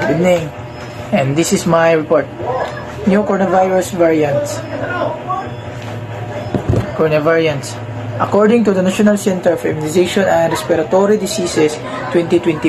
Good evening, and this is my report. New coronavirus variants. According to the National Center for Immunization and Respiratory Diseases 2021,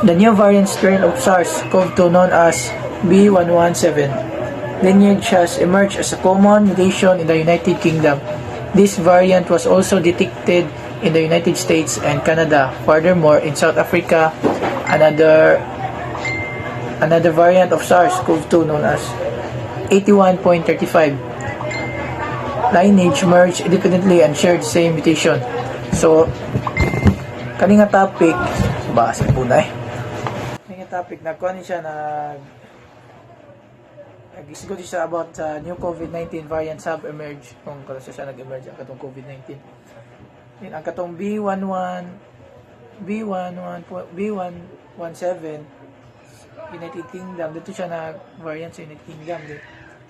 the new variant strain of SARS-CoV-2 known as B.1.1.7 lineage has emerged as a common mutation in the United Kingdom. This variant was also detected in the United States and Canada. Furthermore, in South Africa, another variant of SARS-CoV-2 known as 81.35 lineage merged independently and shared same mutation. So, kaninga topic, basa po na kaninga topic, nagkuhanin siya nag-isgot siya about new COVID-19 variant sub-emerge kung kano siya nag-emerge ang katong COVID-19. Yun, ang katong B.1.1.7 United Kingdom, dito siya na variant sa United Kingdom.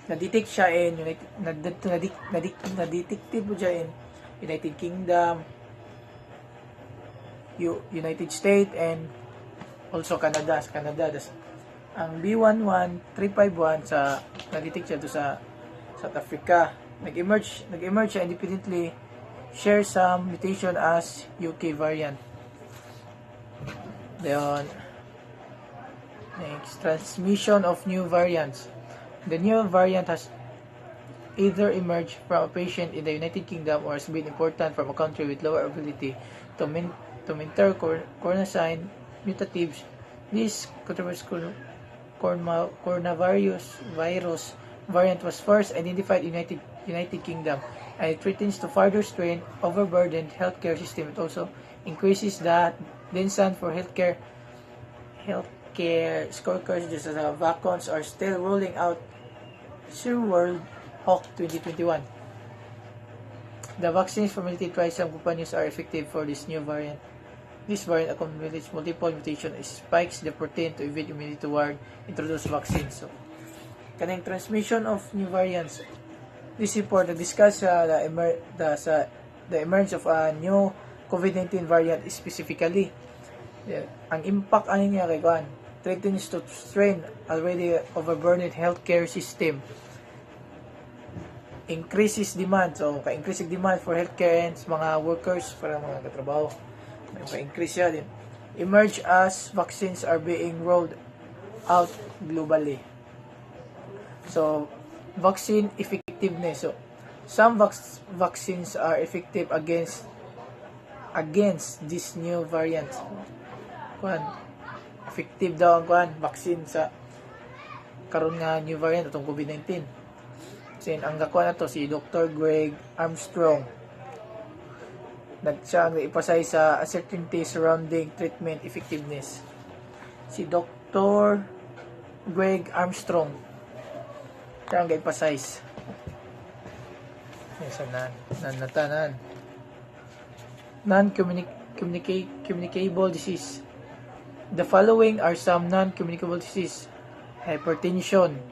Na-detect siya in na-detected po siya in United Kingdom, United States, and also Canada. Sa Canada, ang B.1.1.351 sa na-detect siya doon sa South Africa. Nag-emerge siya independently, share some mutation as UK variant. Then, next, transmission of new variants. The new variant has either emerged from a patient in the United Kingdom or has been imported from a country with lower ability to maintain coronavirus mutatives. This controversial coronavirus variant was first identified in United Kingdom, and it threatens to further strain overburdened healthcare system. It also increases the demand for healthcare scorecards. Just as vaccines are still rolling out Zero World Hawk 2021. The vaccines formulated by some companies are effective for this new variant. This variant accumulates multiple mutations, spikes the protein to evade immunity toward introduced vaccines. So, kaning transmission of new variants. This report discuss the emergence of a new COVID-19 variant specifically. Ang impact ano niya kay kuan, threatens to strain already overburdened healthcare system. Increases demand, so ka-increase demand for healthcare and mga workers para mga katrabaho. May pa-increase siya din. Emerge as vaccines are being rolled out globally. So, vaccine effectiveness. So, some vaccines are effective against this new variant. Kuan, effective daw ang vaccine sa karon nga new variant atong COVID-19. Sin ang gakuan nato si Dr. Greg Armstrong. Siya ang ipasay sa uncertainty surrounding treatment effectiveness. Si Dr. Greg Armstrong. Siya ang ipasay. Natanan. Non-communicable disease. The following are some non-communicable disease. Hypertension.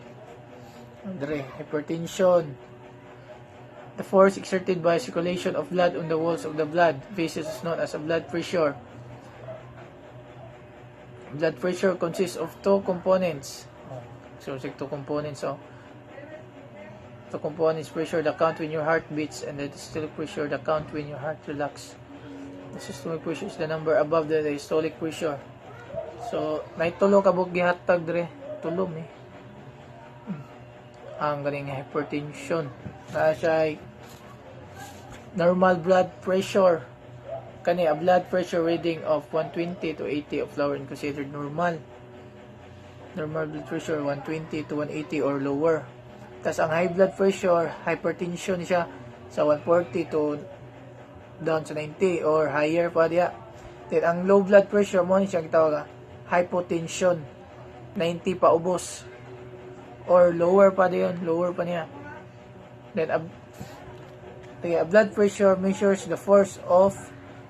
The force exerted by circulation of blood on the walls of the blood vessels is known as a blood pressure. Blood pressure consists of two components. Two components: pressure that count when your heart beats, and the systolic pressure that count when your heart relax. The systolic pressure is the number above the systolic pressure. So, may tulo kabog gihatag dire, tulom ang galing hypertension. Na siya normal blood pressure. A blood pressure reading of 120 to 80 of lower and considered normal. Normal blood pressure 120 to 180 or lower. Tas ang high blood pressure, hypertension siya sa 140 to down sa 90 or higher pa diya. Then ang low blood pressure mo ni siya gitawag hypotension, 90 pa ubos or lower pa diyon, lower pa niya. Then a blood pressure measures the force of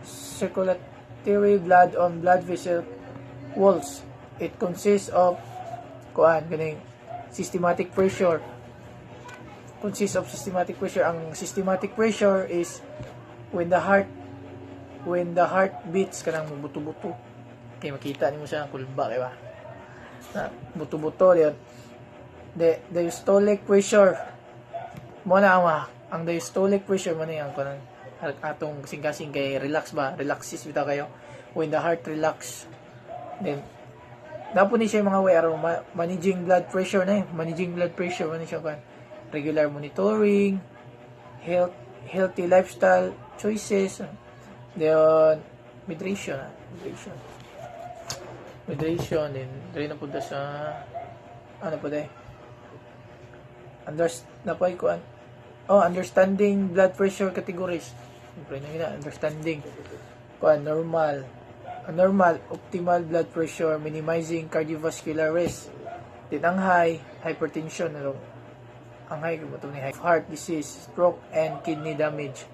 circulatory blood on blood vessel walls. It consists of systematic pressure. Ang systematic pressure is when the heart beats kanang buto-buto. Kaya makita nimo siya ang kulba, kay ba? na buto-buto yun. Diastolic pressure mo na ang diastolic pressure mo na yan kung atong kasing kay relax ba, relaxes bitaw kayo when the heart relax. Then dapat ni siya mga way aron managing blood pressure na managing blood pressure man siya kan regular monitoring, healthy lifestyle choices, then hydration, then dali na punta sa ano pa day understanding blood pressure categories. Siyempre na understanding normal, optimal blood pressure, minimizing cardiovascular risk. Then ang high, hypertension, ang high, heart disease, stroke, and kidney damage.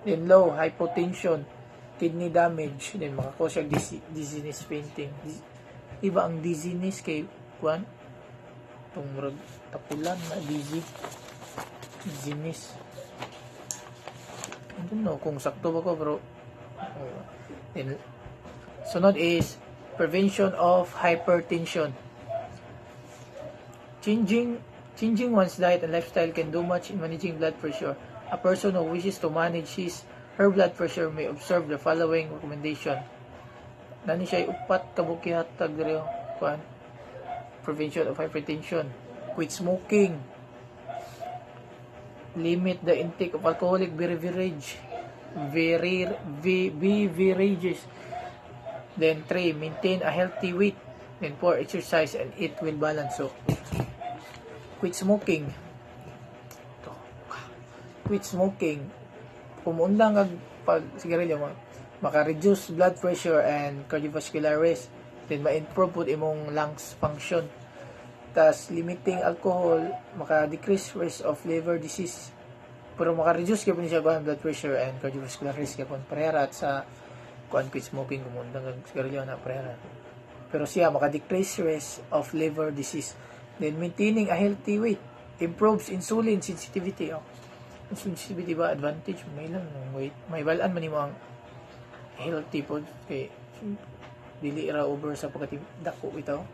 Then low, hypotension, kidney damage, then makakos siya dizziness, fainting. Iba ang dizziness kay kuan itong tapulan na dizziness. I don't know kung sakto ba ko, pero then sunod is prevention of hypertension. Changing one's diet and lifestyle can do much in managing blood pressure. A person who wishes to manage her blood pressure may observe the following recommendation. Nani siya upat kabukihatag diri kuan prevention of hypertension. Quit smoking. Limit the intake of alcoholic beverages. Then 3, maintain a healthy weight. Then 4, exercise and eat well balanced. So, quit smoking. Pumundang ang pag sigarilyo maka-reduce blood pressure and cardiovascular risk. Then ma-improve po imong lungs function. Tas limiting alcohol maka-decrease risk of liver disease. Pero maka-reduce gyapon siya kuan blood pressure and cardiovascular risk gyapon parehara at sa kuan quit smoking kumundang ang sigarilyo na parehara. Pero siya maka-decrease risk of liver disease. Then maintaining a healthy weight improves insulin sensitivity. Sensitivity ba advantage may lang weight may balaan man nimo ang healthy food kay dili ra over sa pagkatidako ito.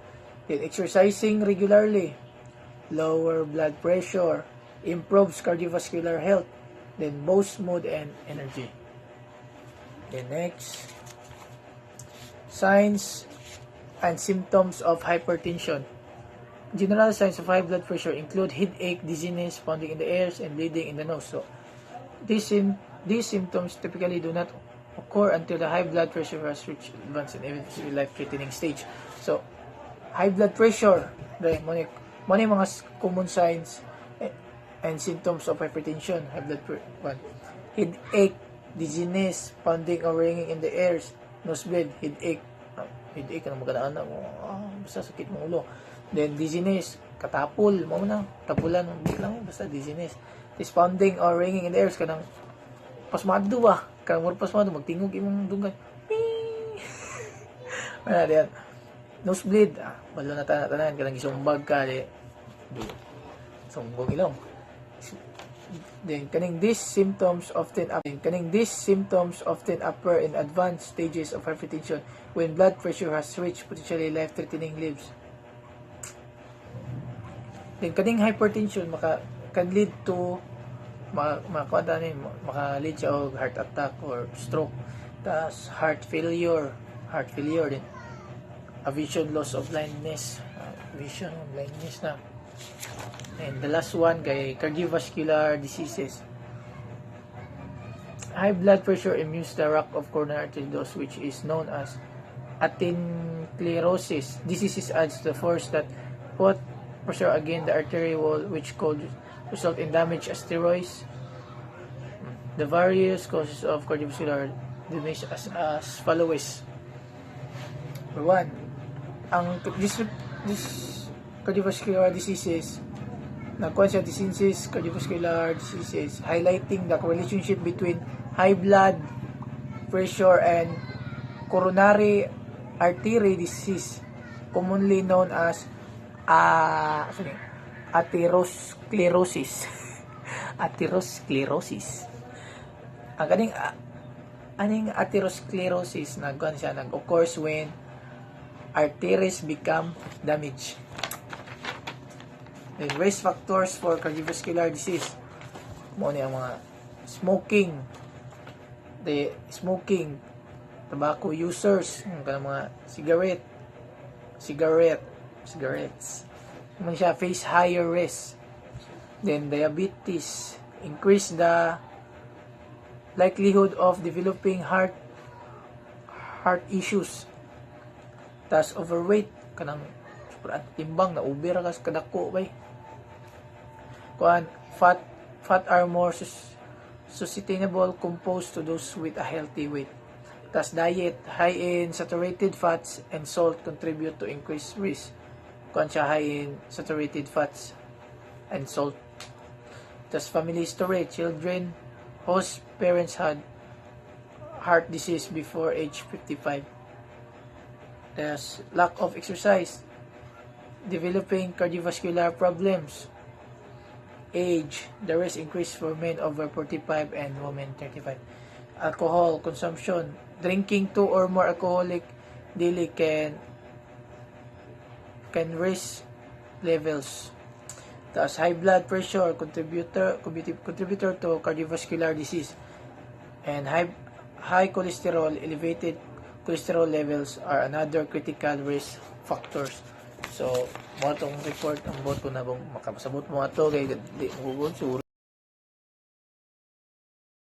Then exercising regularly lower blood pressure, improves cardiovascular health, then boosts mood and energy. Then next, signs and symptoms of hypertension. General signs of high blood pressure include headache, dizziness, pounding in the ears, and bleeding in the nose. So these symptoms typically do not occur until the high blood pressure has reached advanced and eventually life-threatening stage. So, high blood pressure, mga common signs and symptoms of hypertension. High blood pressure, headache, dizziness, pounding or ringing in the ears, nosebleed, headache na magandaan na, basta sakit ng ulo. Then, dizziness, katapul, tapulan, basta dizziness. This pounding or ringing in the ears, kanang pasmado ba? Kanang pasmado, magtingog imong dunggan. Wala diyan. Nosebleed, balo na tanan kanang gisumbag ka di. Sumbog ilong. Then these symptoms often appear in advanced stages of hypertension when blood pressure has reached potentially life-threatening levels. Then kaning hypertension can lead to maka-lead siya og heart attack or stroke, tas heart failure din, a vision loss of blindness, na. And the last one kay cardiovascular diseases. High blood pressure immunes the rock of coronary arteries, which is known as atherosclerosis. Diseases adds the force that put pressure against the artery wall, which could result in damage asteroids. The various causes of cardiovascular damage as follows. Number 1, this cardiovascular diseases, cardiovascular diseases, highlighting the relationship between high blood pressure and coronary artery disease, commonly known as atherosclerosis. Ang kaning atherosclerosis nag-occurs when arteries become damaged. Then risk factors for cardiovascular disease. Mo ni ang mga smoking, tobacco users, kanang mga cigarettes. Man siya face higher risk. Then diabetes, increase the likelihood of developing heart issues. Tas overweight, kanang timbang na uber kas kadako bay. Kuan fat are more sustainable composed to those with a healthy weight. Tas diet high in saturated fats and salt contribute to increased risk. Kuan siya high in saturated fats and salt. Tas family history, children whose parents had heart disease before age 55. Tas lack of exercise, developing cardiovascular problems. Age, the risk increase for men over 45 and women 35. Alcohol consumption, drinking 2 or more alcoholic daily can raise levels. Taas high blood pressure, contributor to cardiovascular disease. And high cholesterol, elevated cholesterol levels are another critical risk factors. So, mo itong report ang boto na makapasabot mo ito kay di mo